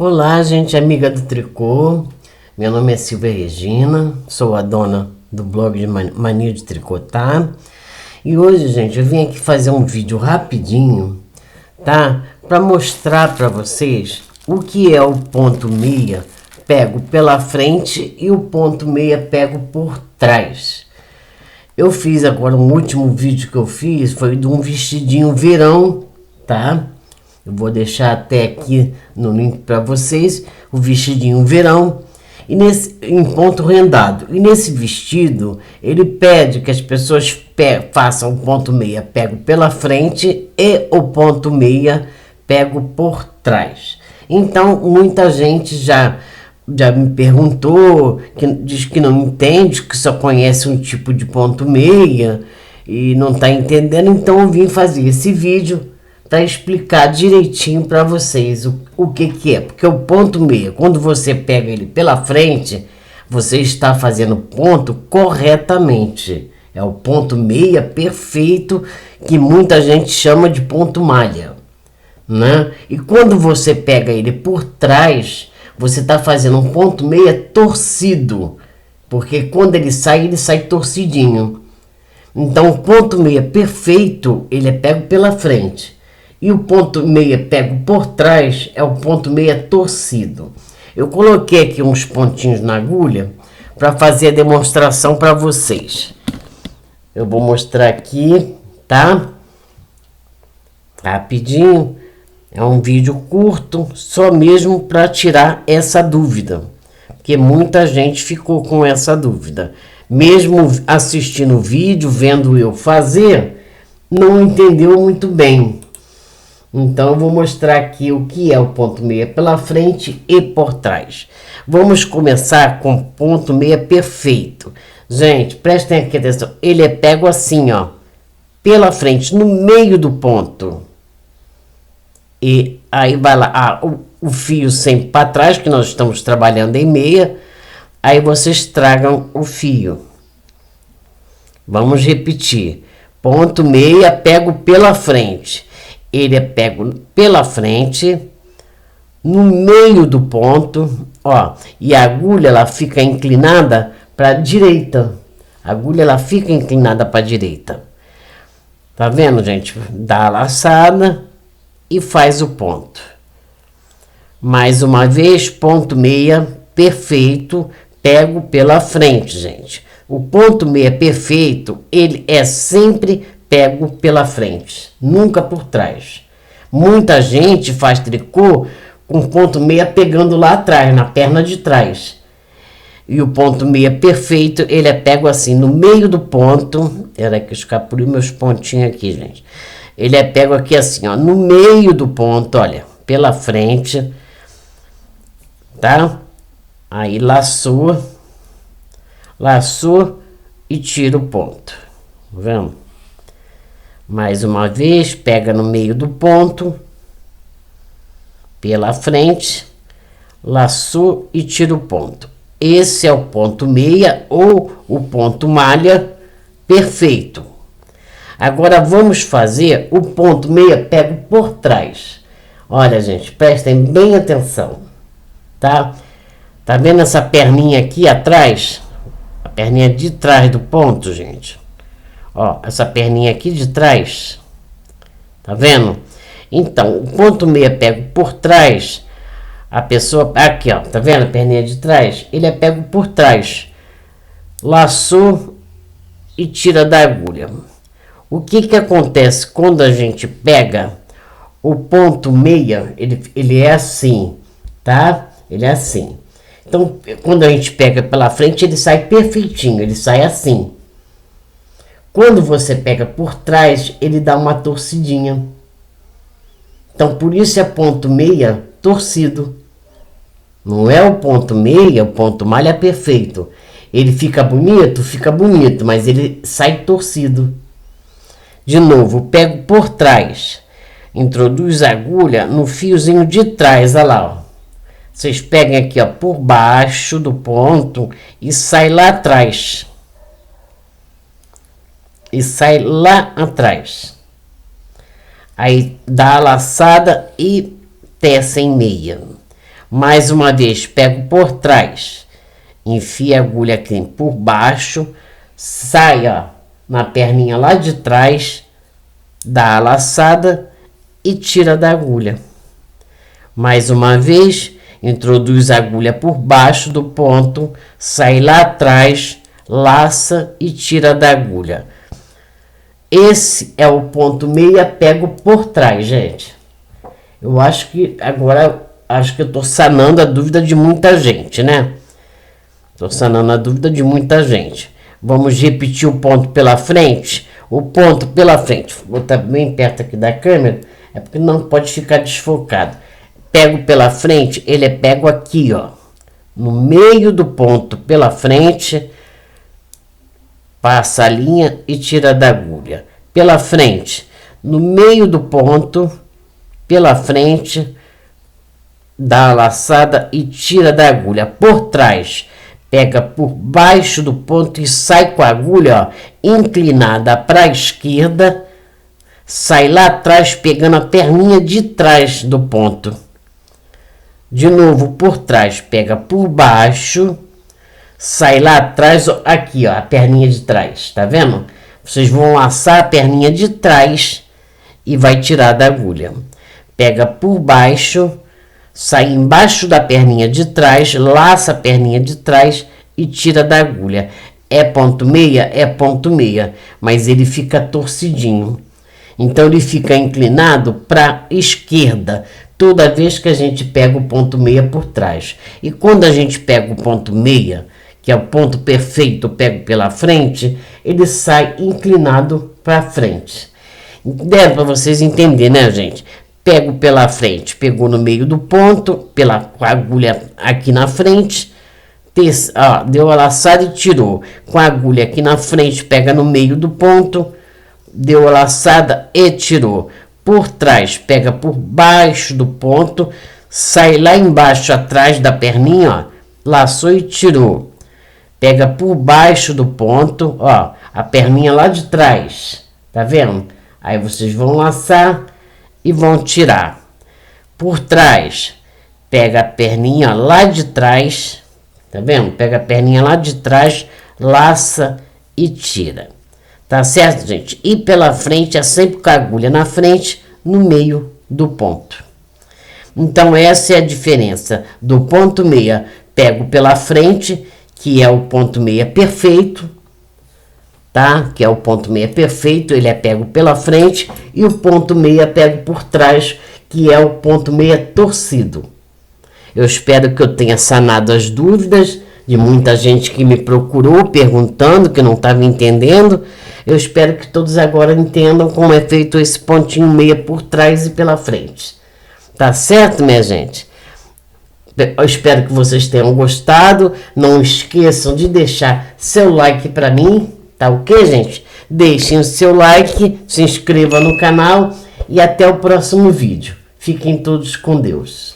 Olá, gente, amiga do tricô. Meu nome é Silvia Regina, sou a dona do blog de Mania de Tricotar. E hoje, gente, eu vim aqui fazer um vídeo rapidinho, tá? Para mostrar para vocês o que é o ponto meia pego pela frente e o ponto meia pego por trás. Eu fiz agora, um último vídeo que eu fiz foi de um vestidinho verão, tá? Eu vou deixar até aqui no link para vocês o vestidinho verão e em ponto rendado. E nesse vestido ele pede que as pessoas façam o ponto meia pego pela frente e o ponto meia pego por trás. Então muita gente já me perguntou, que diz que não entende, que só conhece um tipo de ponto meia e não está entendendo. Então eu vim fazer esse vídeo para explicar direitinho para vocês o que é. Porque o ponto meia, quando você pega ele pela frente, você está fazendo ponto corretamente. É o ponto meia perfeito, que muita gente chama de ponto malha, né? E quando você pega ele por trás, você está fazendo um ponto meia torcido, porque quando ele sai torcidinho. Então o ponto meia perfeito, ele é pego pela frente. E o ponto meia pego por trás é o ponto meia torcido. Eu coloquei aqui uns pontinhos na agulha para fazer a demonstração para vocês. Eu vou mostrar aqui, tá? Rapidinho. É um vídeo curto, só mesmo para tirar essa dúvida. Porque muita gente ficou com essa dúvida. Mesmo assistindo o vídeo, vendo eu fazer, não entendeu muito bem. Então eu vou mostrar aqui o que é o ponto meia pela frente e por trás. Vamos começar com ponto meia perfeito. Gente, prestem aqui atenção. Ele é pego assim, ó, pela frente, no meio do ponto. E aí vai lá, o fio sempre para trás, que nós estamos trabalhando em meia. Aí vocês tragam o fio. Vamos repetir. Ponto meia, pego pela frente. Ele é pego pela frente, no meio do ponto, ó, e a agulha ela fica inclinada para a direita. A agulha ela fica inclinada para a direita. Tá vendo, gente? Dá a laçada e faz o ponto. Mais uma vez, ponto meia perfeito, pego pela frente, gente. O ponto meia perfeito, ele é sempre pego pela frente, nunca por trás. Muita gente faz tricô com ponto meia pegando lá atrás, na perna de trás. E o ponto meia perfeito, ele é pego assim, no meio do ponto. Era que eu escapulei meus pontinhos aqui, gente. Ele é pego aqui assim, ó, no meio do ponto, olha, pela frente, tá? Aí laçou e tira o ponto, vamos? Mais uma vez, pega no meio do ponto, pela frente, laçou e tira o ponto. Esse é o ponto meia ou o ponto malha perfeito. Agora vamos fazer o ponto meia pego por trás. Olha, gente, prestem bem atenção, tá? Tá vendo essa perninha aqui atrás? A perninha de trás do ponto, gente. Ó, essa perninha aqui de trás, tá vendo? Então, o ponto meia pego por trás, a pessoa, aqui ó, tá vendo a perninha de trás? Ele é pego por trás, laçou e tira da agulha. O que acontece quando a gente pega o ponto meia? Ele é assim, tá? Ele é assim. Então, quando a gente pega pela frente, ele sai perfeitinho, ele sai assim. Quando você pega por trás, ele dá uma torcidinha. Então, por isso é ponto meia torcido. Não é o ponto meia, o ponto malha perfeito. Ele fica bonito, mas ele sai torcido. De novo, pego por trás. Introduz a agulha no fiozinho de trás, olha lá, ó. Vocês pegam aqui, ó, por baixo do ponto e sai lá atrás. E sai lá atrás. Aí dá a laçada e teça em meia. Mais uma vez, pego por trás, enfio a agulha aqui por baixo, sai, ó, na perninha lá de trás, dá a laçada e tira da agulha. Mais uma vez, introduz a agulha por baixo do ponto, sai lá atrás, laça e tira da agulha. Esse é o ponto meia, pego por trás, gente. Eu acho que agora, eu tô sanando a dúvida de muita gente, né? Tô sanando a dúvida de muita gente. Vamos repetir o ponto pela frente. O ponto pela frente, vou botar bem perto aqui da câmera, é porque não pode ficar desfocado. Pego pela frente, ele é pego aqui, ó, no meio do ponto pela frente, passa a linha e tira da agulha. Pela frente, no meio do ponto, pela frente, dá a laçada e tira da agulha. Por trás, pega por baixo do ponto e sai com a agulha, ó, inclinada para a esquerda, sai lá atrás pegando a perninha de trás do ponto. De novo por trás, pega por baixo, sai lá atrás, ó, aqui, ó, a perninha de trás, tá vendo? Vocês vão laçar a perninha de trás e vai tirar da agulha. Pega por baixo, sai embaixo da perninha de trás, laça a perninha de trás e tira da agulha. É ponto meia, mas ele fica torcidinho. Então ele fica inclinado para esquerda toda vez que a gente pega o ponto meia por trás. E quando a gente pega o ponto meia, que é o ponto perfeito, pego pela frente, ele sai inclinado para frente. Deve para vocês entenderem, né, gente? Pego pela frente, pegou no meio do ponto, com a agulha aqui na frente, deu a laçada e tirou. Com a agulha aqui na frente, pega no meio do ponto, deu a laçada e tirou. Por trás, pega por baixo do ponto, sai lá embaixo atrás da perninha, ó, laçou e tirou. Pega por baixo do ponto, ó, a perninha lá de trás, tá vendo? Aí vocês vão laçar e vão tirar. Por trás, pega a perninha lá de trás, tá vendo? Pega a perninha lá de trás, laça e tira. Tá certo, gente? E pela frente é sempre com a agulha na frente, no meio do ponto. Então essa é a diferença do ponto meia. Pego pela frente, que é o ponto meia perfeito, tá? Que é o ponto meia perfeito, ele é pego pela frente, e o ponto meia pego por trás, que é o ponto meia torcido. Eu espero que eu tenha sanado as dúvidas de muita gente que me procurou perguntando, que não estava entendendo. Eu espero que todos agora entendam como é feito esse pontinho meia por trás e pela frente. Tá certo, minha gente? Eu espero que vocês tenham gostado. Não esqueçam de deixar seu like para mim, tá ok, gente? Deixem o seu like, se inscreva no canal e até o próximo vídeo. Fiquem todos com Deus.